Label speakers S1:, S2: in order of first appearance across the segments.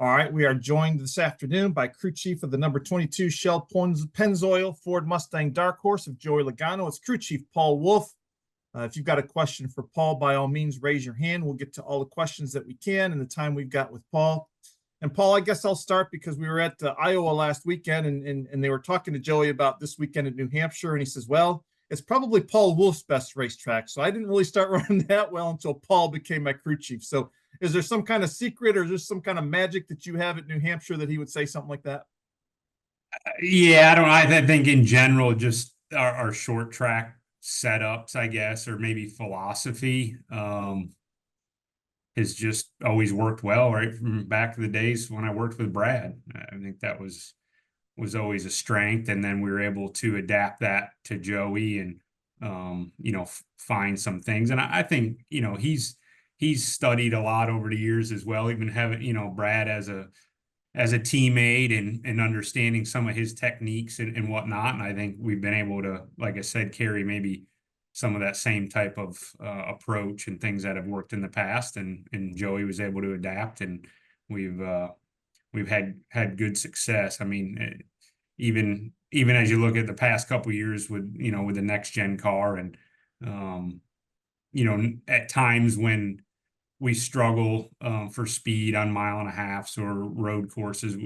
S1: All right, we are joined this afternoon by crew chief of the number 22 Shell Pennzoil Ford Mustang Dark Horse of Joey Logano. It's crew chief Paul Wolfe. If you've got a question for Paul, by all means, raise your hand. We'll get to all the questions that we can in the time we've got with Paul. And Paul, I guess I'll start because we were at Iowa last weekend and they were talking to Joey about this weekend at New Hampshire. And he says, well, it's probably Paul Wolfe's best racetrack. So I didn't really start running that well until Paul became my crew chief. So is there some kind of secret or is there some kind of magic that you have at New Hampshire that he would say something like that?
S2: Yeah, I don't know. I think in general, just our short track setups, I guess, or maybe philosophy, has just always worked well, right from back to the days when I worked with Brad. I think that was always a strength, and then we were able to adapt that to Joey and find some things. And I think he's studied a lot over the years as well, even having Brad as a teammate and understanding some of his techniques and whatnot. And I think we've been able to, like I said, carry maybe some of that same type of approach and things that have worked in the past. And Joey was able to adapt, and we've had good success. I mean, even as you look at the past couple of years with the next gen car, and at times when we struggle for speed on 1.5 miles or road courses,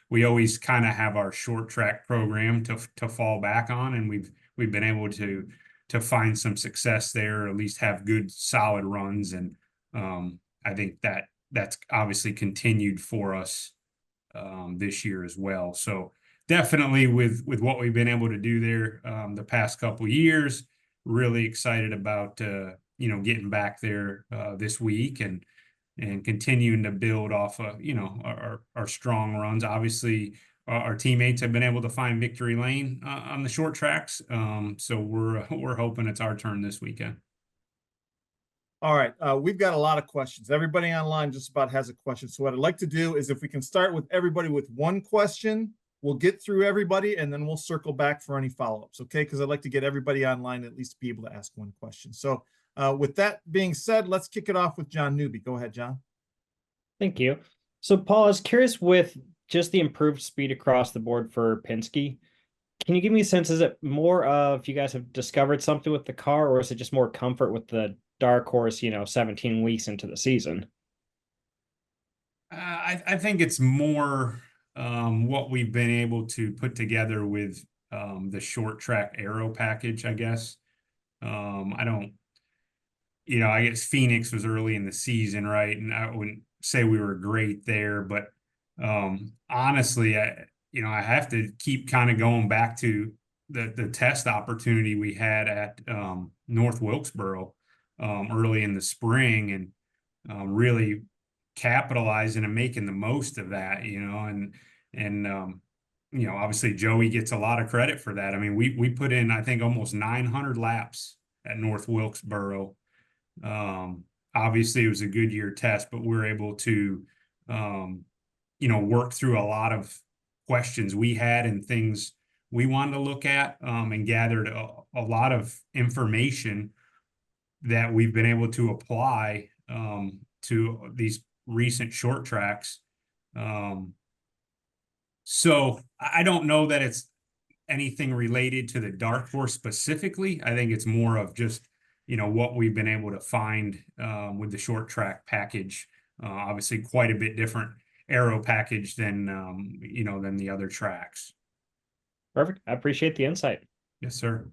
S2: we always kind of have our short track program to fall back on, and we've been able to find some success there, or at least have good solid runs. And I think that's obviously continued for us this year as well. So definitely with what we've been able to do there the past couple of years, really excited about getting back there this week and continuing to build off of our strong runs. Obviously, our teammates have been able to find victory lane on the short tracks, so we're hoping it's our turn this weekend.
S1: All right, we've got a lot of questions. Everybody online just about has a question. So what I'd like to do is, if we can start with everybody with one question, we'll get through everybody, and then we'll circle back for any follow-ups, okay? Because I'd like to get everybody online at least to be able to ask one question. So with that being said, let's kick it off with John Newby. Go ahead, John.
S3: Thank you. So, Paul, I was curious with just the improved speed across the board for Penske. Can you give me a sense, is it more of you guys have discovered something with the car, or is it just more comfort with the dark horse, 17 weeks into the season?
S2: I think it's more what we've been able to put together with the short track aero package, I guess. I guess Phoenix was early in the season, right? And I wouldn't say we were great there, but honestly, I have to keep kind of going back to the test opportunity we had at North Wilkesboro early in the spring, and really capitalizing and making the most of that, and obviously Joey gets a lot of credit for that. I mean, we put in, I think, almost 900 laps at North Wilkesboro. Obviously it was a good year test, but we're able to work through a lot of questions we had and things we wanted to look at, and gathered a lot of information that we've been able to apply to these recent short tracks. So I don't know that it's anything related to the dark horse specifically. I think it's more of just what we've been able to find with the short track package. Obviously quite a bit different aero package than than the other tracks.
S3: Perfect. I appreciate the insight.
S2: Yes, sir.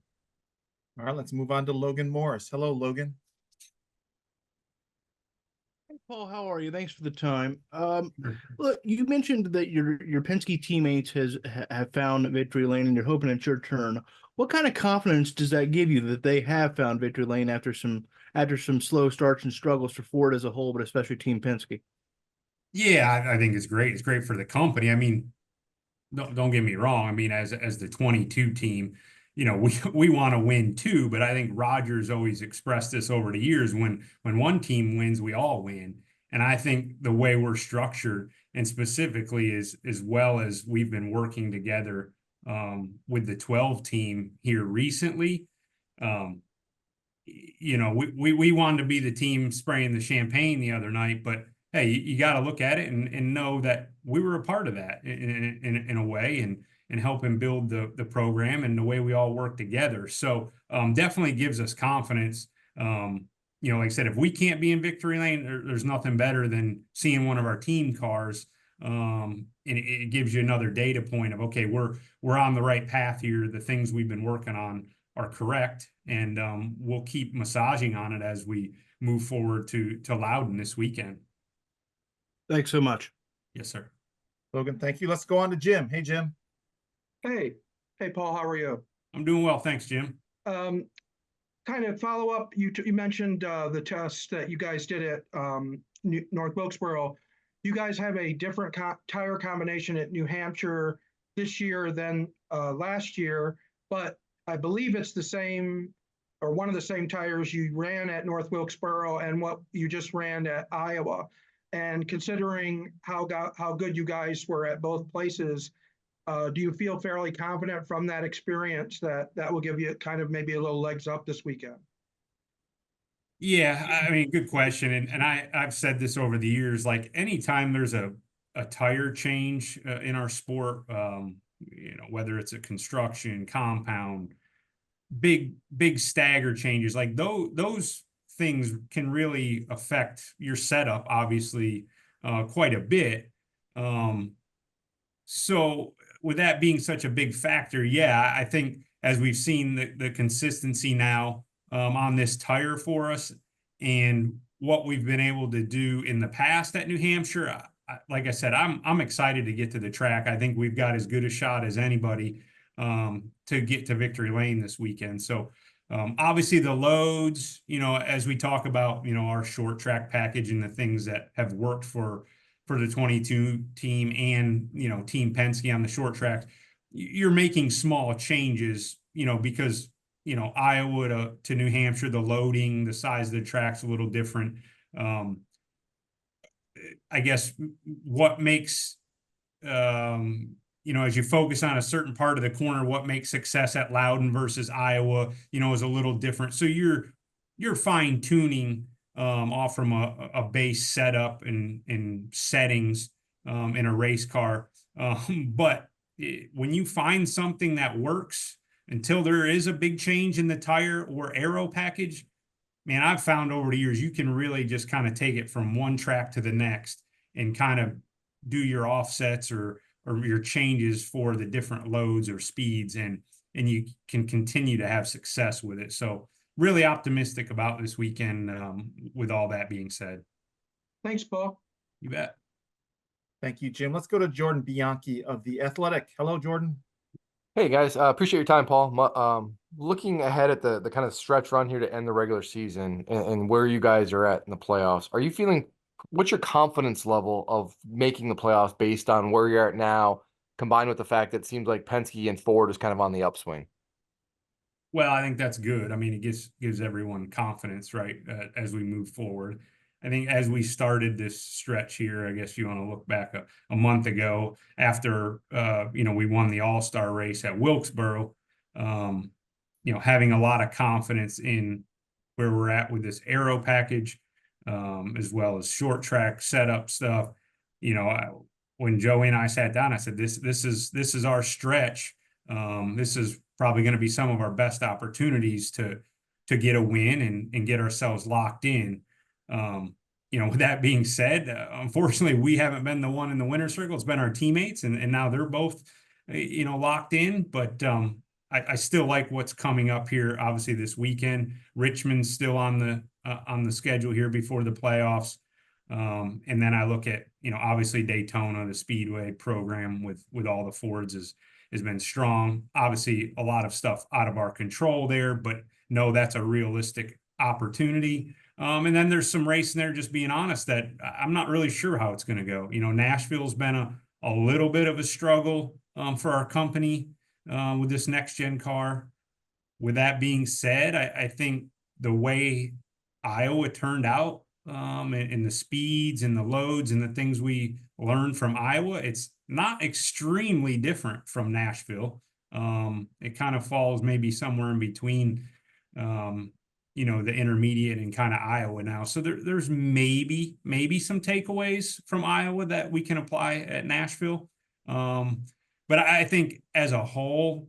S1: All right, let's move on to Logan Morris. Hello, Logan.
S4: Hey, Paul, how are you? Thanks for the time. Look, you mentioned that your Penske teammates have found victory lane, and you're hoping it's your turn. What kind of confidence does that give you that they have found victory lane after some slow starts and struggles for Ford as a whole, but especially Team Penske?
S2: Yeah, I think it's great. It's great for the company. I mean, don't get me wrong. I mean, as the 22 team, we want to win too, but I think Roger's always expressed this over the years. When one team wins, we all win. And I think the way we're structured, and specifically as well as we've been working together with the 12 team here recently, we wanted to be the team spraying the champagne the other night, but hey, you got to look at it and know that we were a part of that in a way, and helping build the program and the way we all work together. So definitely gives us confidence. Like I said, if we can't be in victory lane, there's nothing better than seeing one of our team cars. And it gives you another data point of, okay, we're on the right path here. The things we've been working on are correct, and we'll keep massaging on it as we move forward to Loudon this weekend.
S4: Thanks so much.
S2: Yes, sir.
S1: Logan, thank you. Let's go on to Jim. Hey, Jim.
S5: Hey, Paul, how are you?
S2: I'm doing well, thanks, Jim.
S5: Kind of follow up, you mentioned the test that you guys did at North Wilkesboro. You guys have a different tire combination at New Hampshire this year than last year, but I believe it's the same, or one of the same tires you ran at North Wilkesboro and what you just ran at Iowa. And considering how good you guys were at both places, do you feel fairly confident from that experience that will give you kind of maybe a little legs up this weekend?
S2: Yeah, I mean, good question. And I've said this over the years, like anytime there's a tire change in our sport, whether it's a construction, compound, big stagger changes, like those things can really affect your setup, obviously, quite a bit. So with that being such a big factor, yeah, I think as we've seen the consistency now on this tire for us and what we've been able to do in the past at New Hampshire, like I said, I'm excited to get to the track. I think we've got as good a shot as anybody to get to victory lane this weekend. So obviously the loads, as we talk about, our short track package and the things that have worked for the 22 team and, Team Penske on the short track, you're making small changes, because, Iowa to New Hampshire, the loading, the size of the track's a little different. I guess what makes, as you focus on a certain part of the corner, what makes success at Loudon versus Iowa, is a little different. So you're fine tuning off from a base setup and settings in a race car. But when you find something that works, until there is a big change in the tire or aero package, man, I've found over the years, you can really just kind of take it from one track to the next and kind of do your offsets or your changes for the different loads or speeds, and you can continue to have success with it. So really optimistic about this weekend with all that being said.
S5: Thanks, Paul.
S2: You bet.
S1: Thank you, Jim. Let's go to Jordan Bianchi of The Athletic. Hello, Jordan.
S6: Hey guys, appreciate your time, Paul. Looking ahead at the kind of stretch run here to end the regular season and where you guys are at in the playoffs, are you feeling, what's your confidence level of making the playoffs based on where you're at now, combined with the fact that it seems like Penske and Ford is kind of on the upswing?
S2: Well, I think that's good. I mean, it gives everyone confidence, right, as we move forward. I think as we started this stretch here, I guess you want to look back a month ago after, we won the All-Star race at Wilkesboro, having a lot of confidence in where we're at with this aero package, as well as short track setup stuff. When Joey and I sat down, I said, this is our stretch. This is probably going to be some of our best opportunities to get a win and get ourselves locked in. With that being said, unfortunately, we haven't been the one in the winner's circle. It's been our teammates, and now they're both, locked in. But I still like what's coming up here. Obviously, this weekend, Richmond's still on the schedule here before the playoffs. And then I look at, obviously Daytona, the Speedway program with all the Fords has been strong. Obviously, a lot of stuff out of our control there, but no, that's a realistic opportunity. And then there's some racing there, just being honest, that I'm not really sure how it's going to go. Nashville's been a little bit of a struggle for our company with this next gen car. With that being said, I think the way Iowa turned out and the speeds and the loads and the things we learned from Iowa, it's not extremely different from Nashville. It kind of falls maybe somewhere in between, you know, the intermediate and kind of Iowa now. So there's maybe some takeaways from Iowa that we can apply at Nashville. But I think as a whole,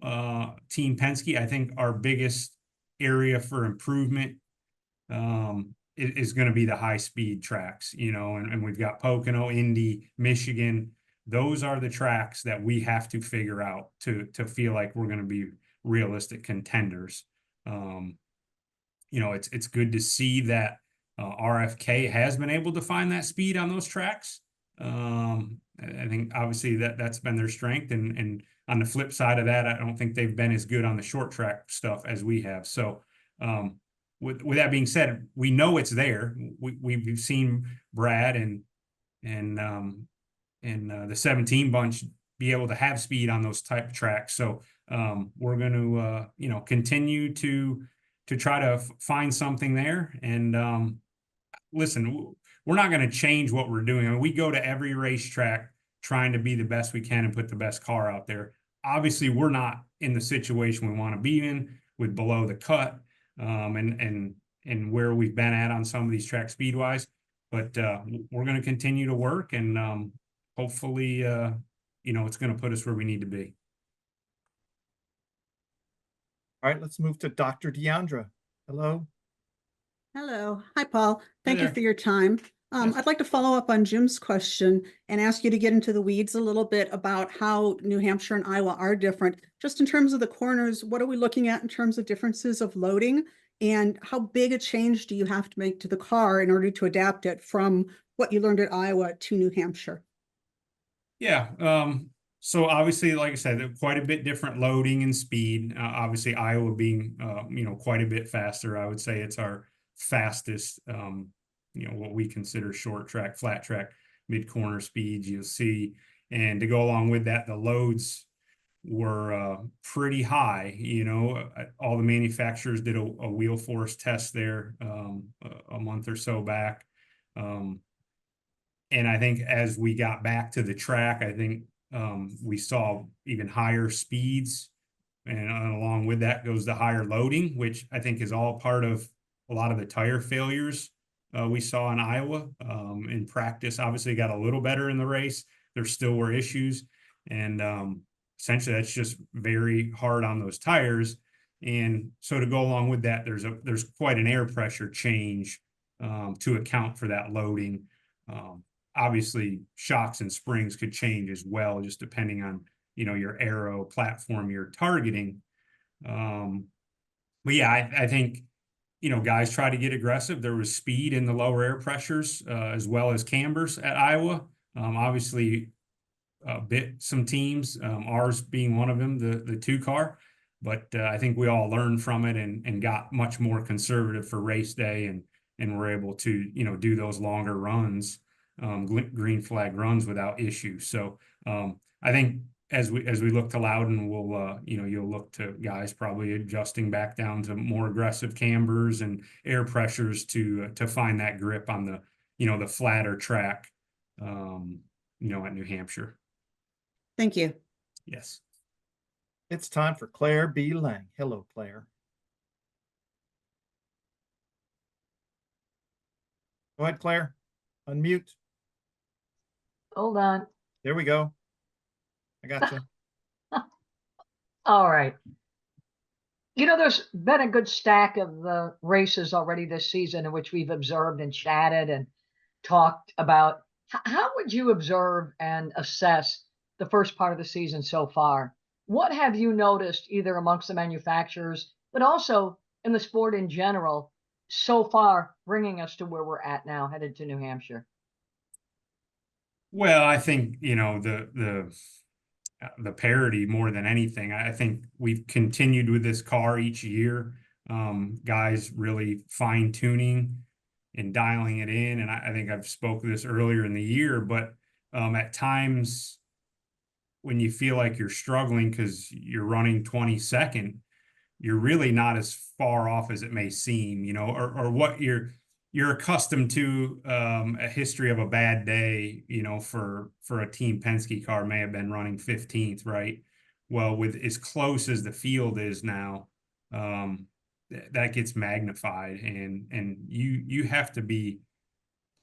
S2: Team Penske, I think our biggest area for improvement is going to be the high speed tracks, you know, and we've got Pocono, Indy, Michigan. Those are the tracks that we have to figure out to feel like we're going to be realistic contenders. You know, it's good to see that RFK has been able to find that speed on those tracks. I think obviously that's been their strength, and on the flip side of that, I don't think they've been as good on the short track stuff as we have. So with that being said, we know it's there. We've seen Brad and the 17 bunch be able to have speed on those type of tracks. So we're going to you know, continue to try to find something there. And listen, we're not going to change what we're doing. I mean, we go to every racetrack trying to be the best we can and put the best car out there. Obviously, we're not in the situation we want to be in with below the cut and where we've been at on some of these tracks speed wise. But we're going to continue to work, and hopefully, you know, it's going to put us where we need to be.
S1: All right, let's move to Dr. Deandra. Hello.
S7: Hello. Hi, Paul. Thank you
S1: there.
S7: for your time.
S1: Yes.
S7: I'd like to follow up on Jim's question and ask you to get into the weeds a little bit about how New Hampshire and Iowa are different. Just in terms of the corners, what are we looking at in terms of differences of loading? And how big a change do you have to make to the car in order to adapt it from what you learned at Iowa to New Hampshire?
S2: Yeah. So obviously, like I said, quite a bit different loading and speed. Obviously, Iowa being, you know, quite a bit faster. I would say it's our fastest, you know, what we consider short track, flat track, mid corner speeds you'll see. And to go along with that, the loads were pretty high. You know, all the manufacturers did a wheel force test there a month or so back. And I think as we got back to the track, I think we saw even higher speeds, and along with that goes the higher loading, which I think is all part of a lot of the tire failures we saw in Iowa. In practice, obviously got a little better in the race. There still were issues, and essentially that's just very hard on those tires. And so to go along with that, there's quite an air pressure change to account for that loading. Obviously, shocks and springs could change as well, just depending on, you know, your aero platform you're targeting. But yeah, I think, you know, guys try to get aggressive. There was speed in the lower air pressures as well as cambers at Iowa. Obviously, bit some teams, ours being one of them, the 2 car. But I think we all learned from it and got much more conservative for race day, and were able to, you know, do those longer runs. Green flag runs without issue. So I think as we look to Loudon, we'll you know, you'll look to guys probably adjusting back down to more aggressive cambers and air pressures to find that grip on the, you know, the flatter track, you know, at New Hampshire.
S7: Thank you.
S2: Yes.
S1: It's time for Claire B. Lang. Hello, Claire. Go ahead, Claire. Unmute.
S8: Hold on.
S1: There we go. I got you.
S8: All right. You know, there's been a good stack of races already this season in which we've observed and chatted and talked about. How would you observe and assess the first part of the season so far? What have you noticed either amongst the manufacturers, but also in the sport in general, so far bringing us to where we're at now, headed to New Hampshire?
S2: Well, I think, you know, the parity more than anything. I think we've continued with this car each year. Guys really fine tuning and dialing it in. And I think I've spoke this earlier in the year, but at times when you feel like you're struggling because you're running 22nd, you're really not as far off as it may seem, you know, or what you're accustomed to. A history of a bad day, you know, for a Team Penske car may have been running 15th, right? Well, with as close as the field is now, that gets magnified, and you have to be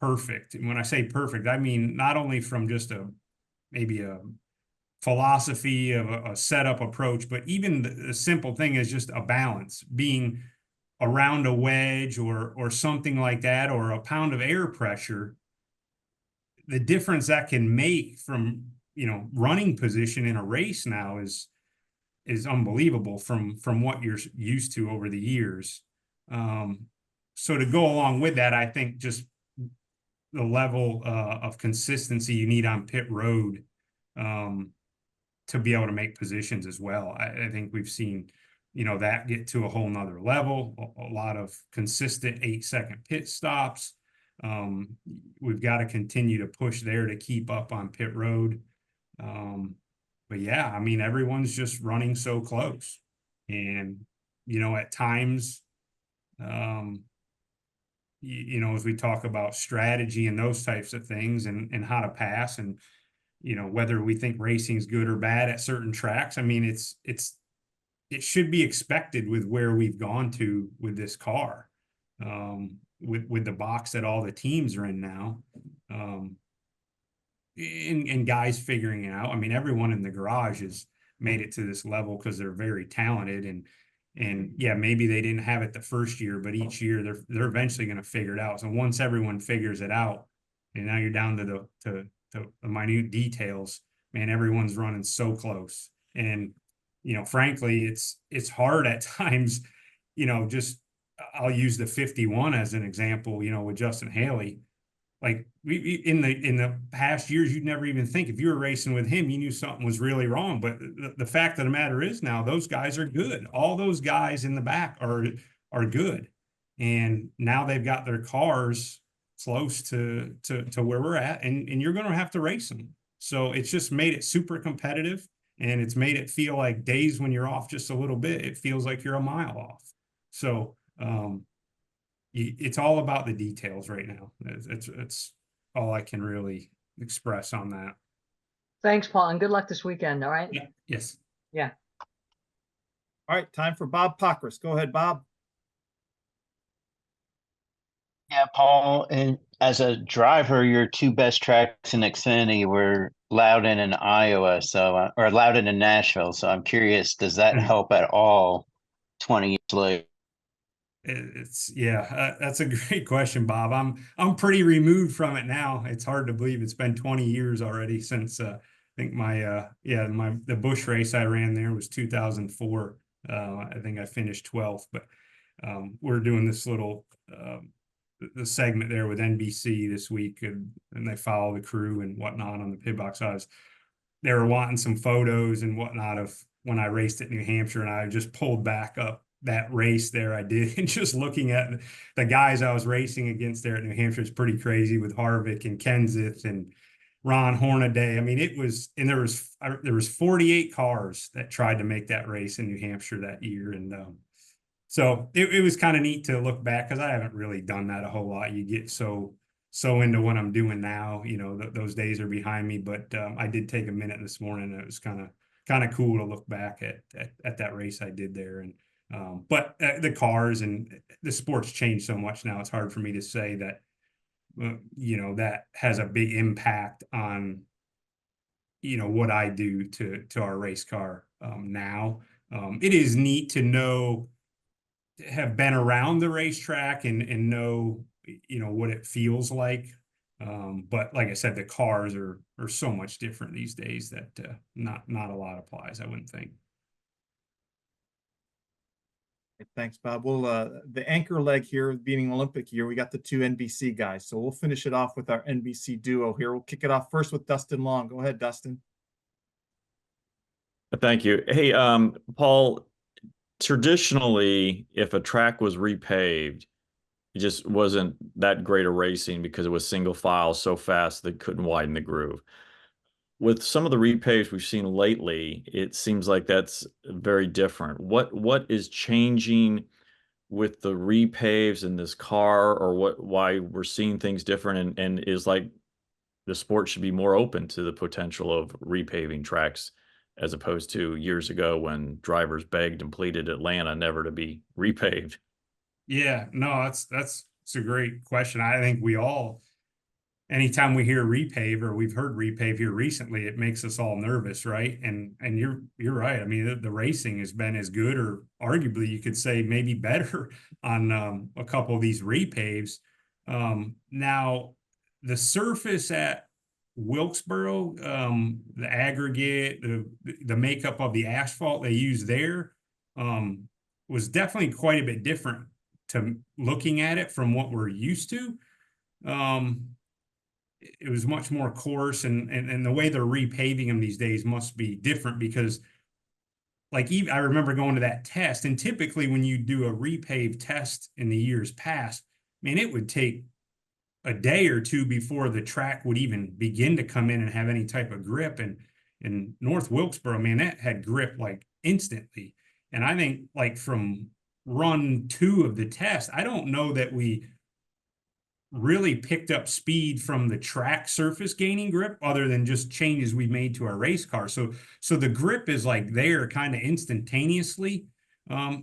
S2: perfect. And when I say perfect, I mean not only from just maybe a philosophy of a setup approach, but even the simple thing is just a balance, being around a wedge or something like that, or a pound of air pressure. The difference that can make from, running position in a race now is unbelievable from what you're used to over the years. So to go along with that, I think just the level of consistency you need on pit road to be able to make positions as well. I think we've seen, that get to a whole nother level, a lot of consistent 8-second pit stops. We've got to continue to push there to keep up on pit road. But yeah, I mean, everyone's just running so close. And, at times, as we talk about strategy and those types of things and how to pass and, whether we think racing's good or bad at certain tracks, I mean, it should be expected with where we've gone to with this car, with the box that all the teams are in now. And guys figuring it out. I mean, everyone in the garage has made it to this level because they're very talented, and yeah, maybe they didn't have it the first year, but each year they're eventually going to figure it out. So once everyone figures it out, and now you're down to the minute details, man, everyone's running so close. And frankly, it's hard at times. Just I'll use the 51 as an example. With Justin Haley. Like in the past years, you'd never even think if you were racing with him, you knew something was really wrong. But the fact of the matter is now those guys are good. All those guys in the back are good. And now they've got their cars close to where we're at, and you're going to have to race them. So it's just made it super competitive, and it's made it feel like days when you're off just a little bit, it feels like you're a mile off. So, it's all about the details right now. It's all I can really express on that.
S8: Thanks, Paul, and good luck this weekend. All right.
S2: Yeah. Yes.
S8: Yeah.
S1: All right, time for Bob Pockris. Go ahead, Bob.
S9: Yeah, Paul, and as a driver, your two best tracks in Xfinity were Loudon and Iowa, or Loudon and Nashville. So I'm curious, does that help at all 20 years later?
S2: That's a great question, Bob. I'm pretty removed from it now. It's hard to believe it's been 20 years already since I think the Busch race I ran there was 2004. I think I finished 12th, but we're doing this little the segment there with NBC this week, and they follow the crew and whatnot on the pit box. They were wanting some photos and whatnot of when I raced at New Hampshire, and I just pulled back up that race there I did, and just looking at the guys I was racing against there at New Hampshire is pretty crazy, with Harvick and Kenseth and Ron Hornaday. I mean, and there was 48 cars that tried to make that race in New Hampshire that year. And so it was kind of neat to look back, because I haven't really done that a whole lot. You get so into what I'm doing now, those days are behind me, but I did take a minute this morning, and it was kind of cool to look back at that race I did there. And but the cars and the sport's changed so much now, it's hard for me to say that that has a big impact on what I do to our race car now. It is neat to have been around the racetrack and know what it feels like, but like I said, the cars are so much different these days that not a lot applies, I wouldn't think.
S1: Thanks, Bob. Well, the anchor leg here being Olympic year, we got the two NBC guys. So we'll finish it off with our NBC duo here. We'll kick it off first with Dustin Long. Go ahead, Dustin.
S10: Thank you. Hey, Paul, traditionally, if a track was repaved, it just wasn't that great a racing because it was single file so fast they couldn't widen the groove. With some of the repaves we've seen lately, it seems like that's very different. What is changing with the repaves in this car, or why we're seeing things different, and is like the sport should be more open to the potential of repaving tracks as opposed to years ago when drivers begged and pleaded Atlanta never to be repaved.
S2: Yeah, no, that's a great question. I think we all, anytime we hear repave or we've heard repave here recently, it makes us all nervous, right? And you're right. I mean, the racing has been as good, or arguably you could say maybe better on a couple of these repaves. Now the surface at Wilkesboro, the aggregate, the makeup of the asphalt they use there, was definitely quite a bit different to looking at it from what we're used to. It was much more coarse, and the way they're repaving them these days must be different, because like even I remember going to that test, and typically when you do a repave test in the years past, man, it would take a day or two before the track would even begin to come in and have any type of grip. And in North Wilkesboro, man, that had grip like instantly. And I think like from run 2 of the test, I don't know that we really picked up speed from the track surface gaining grip, other than just changes we made to our race car. So the grip is like there kind of instantaneously.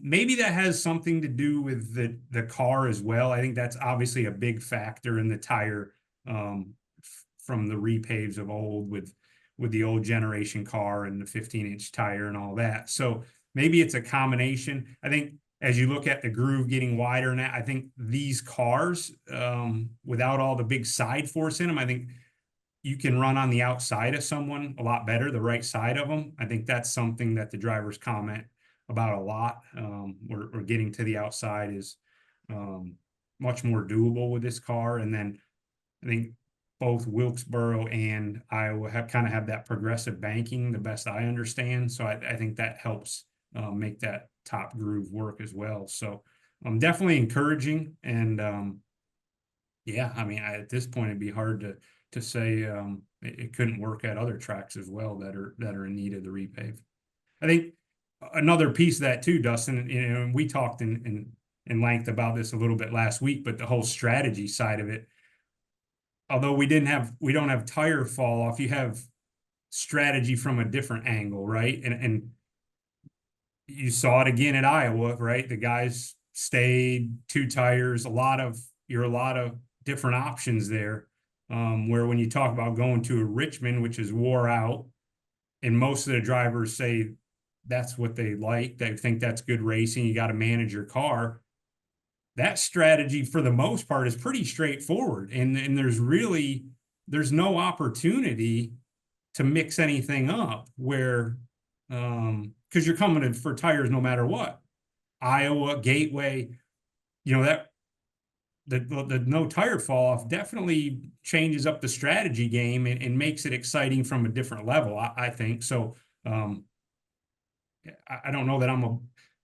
S2: Maybe that has something to do with the car as well. I think that's obviously a big factor in the tire, from the repaves of old with the old generation car and the 15-inch tire and all that. So maybe it's a combination. I think as you look at the groove getting wider, and I think these cars, without all the big side force in them, I think you can run on the outside of someone a lot better, the right side of them. I think that's something that the drivers comment about a lot. We're getting to the outside is much more doable with this car. And then I think both Wilkesboro and Iowa have that progressive banking, the best I understand. So I think that helps make that top groove work as well. So definitely encouraging. And yeah, I mean, at this point, it'd be hard to say it couldn't work at other tracks as well that are in need of the repave. I think another piece of that too, Dustin, you know, and we talked in length about this a little bit last week, but the whole strategy side of it, although we don't have tire fall off, you have strategy from a different angle, right? And you saw it again at Iowa, right? The guys stayed 2 tires, a lot of different options there. Where when you talk about going to a Richmond, which is wore out, and most of the drivers say that's what they like, they think that's good racing, you got to manage your car. That strategy for the most part is pretty straightforward. And there's no opportunity to mix anything up where, because you're coming in for tires no matter what. Iowa, Gateway, you know, that the no tire fall off definitely changes up the strategy game and makes it exciting from a different level, I think. So I don't know that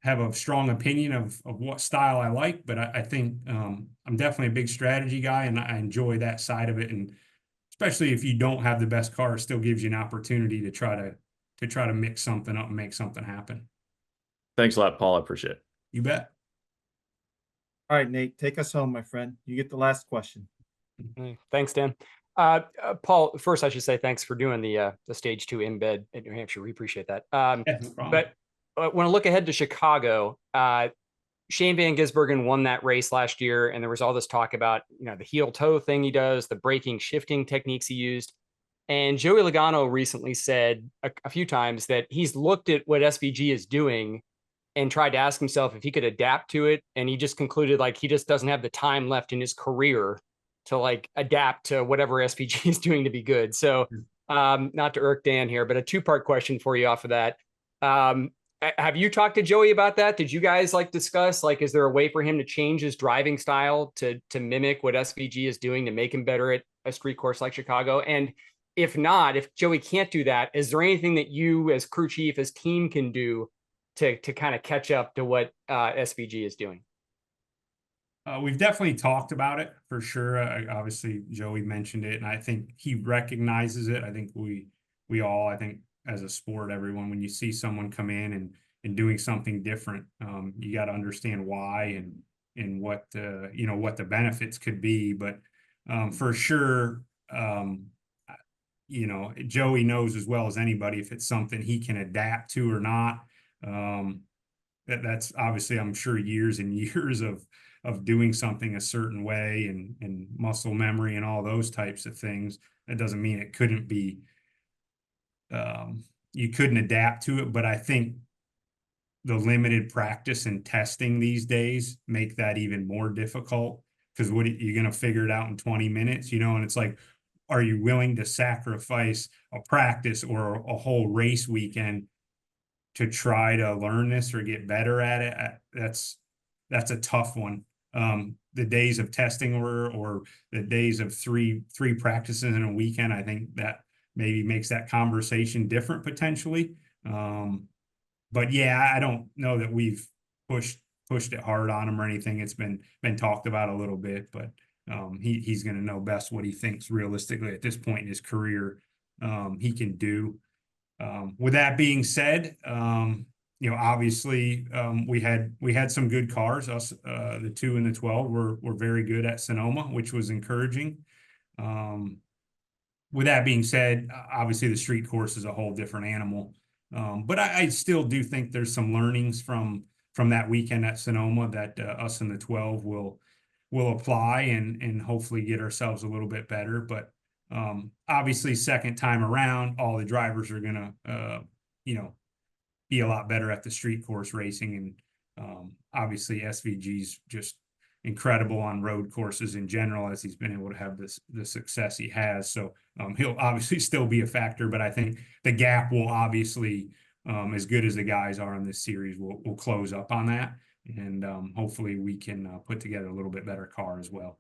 S2: have a strong opinion of what style I like, but I think I'm definitely a big strategy guy, and I enjoy that side of it. And especially if you don't have the best car, it still gives you an opportunity to try to mix something up and make something happen.
S10: Thanks a lot, Paul. I appreciate it.
S2: You bet.
S1: All right, Nate, take us home, my friend. You get the last question.
S11: Thanks, Dan. Paul, first I should say thanks for doing the stage 2 embed at New Hampshire. We appreciate that.
S2: Yeah, no problem.
S11: But when I look ahead to Chicago, Shane Van Gisbergen won that race last year, and there was all this talk about, you know, the heel toe thing he does, the braking shifting techniques he used. And Joey Logano recently said a few times that he's looked at what SVG is doing and tried to ask himself if he could adapt to it. And he just concluded like he just doesn't have the time left in his career to like adapt to whatever SVG is doing to be good. So not to irk Dan here, but a 2-part question for you off of that. Have you talked to Joey about that? Did you guys like discuss, like, is there a way for him to change his driving style to mimic what SVG is doing to make him better at a street course like Chicago? And if not, if Joey can't do that, is there anything that you as crew chief, as team can do to kind of catch up to what SVG is doing?
S2: We've definitely talked about it for sure. Obviously, Joey mentioned it, and I think he recognizes it. I think we all, I think as a sport, everyone, when you see someone come in and doing something different, you got to understand why and what what the benefits could be. But for sure, you know, Joey knows as well as anybody if it's something he can adapt to or not. That's obviously, I'm sure, years and years of doing something a certain way and muscle memory and all those types of things. That doesn't mean it couldn't be, you couldn't adapt to it, but I think the limited practice and testing these days make that even more difficult, because what you're going to figure it out in 20 minutes, you know, and it's like, are you willing to sacrifice a practice or a whole race weekend to try to learn this or get better at it? That's a tough one. The days of testing or the days of three practices in a weekend, I think that maybe makes that conversation different potentially. But yeah, I don't know that we've pushed it hard on him or anything. It's been talked about a little bit, but he's going to know best what he thinks realistically at this point in his career he can do. With that being said, you know, obviously we had some good cars. Us, the 2 and the 12 were very good at Sonoma, which was encouraging. With that being said, obviously the street course is a whole different animal. But I still do think there's some learnings from that weekend at Sonoma that us in the 12 will apply and hopefully get ourselves a little bit better. But obviously, second time around, all the drivers are gonna you know, be a lot better at the street course racing. And obviously SVG's just incredible on road courses in general, as he's been able to have the success he has. So he'll obviously still be a factor, but I think the gap will obviously, as good as the guys are in this series, will close up on that. And hopefully we can put together a little bit better car as well.